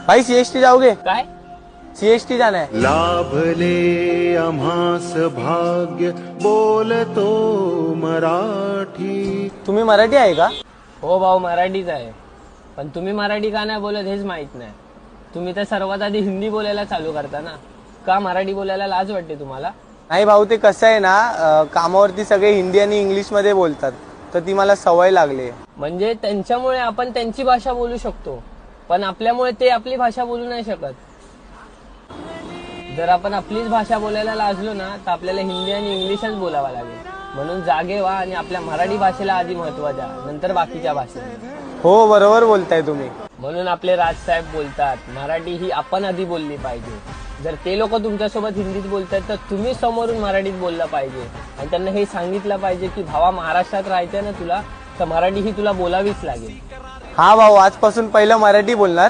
भाई सीएसटी जाओगे? काय? सीएसटी जाना है। लाभले आम्हास भाग्य बोलतो मराठी। तुम्ही मराठी आहे का? हो भाऊ, मराठीच आहे. पण तुम्ही मराठी का नाही बोलत हेच माहित नाही. तुम्ही तर सर्वात आधी हिंदी बोलायला चालू करता ना. का मराठी बोलायला लाज वाटते तुम्हाला? नाही भाऊ, ते कसं आहे ना, कामावरती सगळे हिंदी आणि इंग्लिश मध्ये बोलतात, तर ती मला सवय लागली. म्हणजे त्यांच्यामुळे आपण त्यांची भाषा बोलू शकतो, पण आपल्यामुळे ते आपली भाषा बोलू नाही शकत. जर आपण आपलीच भाषा बोलायला लाजलो ना, तर आपल्याला हिंदी आणि इंग्लिशच बोलावं लागेल. म्हणून जागे व्हा आणि आपल्या मराठी भाषेला आधी महत्त्व द्या, नंतर बाकीच्या भाषेला. हो, बरोबर बोलताय तुम्ही. म्हणून आपले राजसाहेब बोलतात, मराठी ही आपण आधी बोलली पाहिजे. जर ते लोक तुमच्यासोबत हिंदीत बोलतात तर तुम्ही समोरून मराठीत बोललं पाहिजे आणि त्यांना हे सांगितलं पाहिजे की भावा, महाराष्ट्रात राहायचंय ना तुला, तर मराठी ही तुला बोलावीच लागेल. हा भाऊ, आजपासून पहिलं मराठी बोलणार.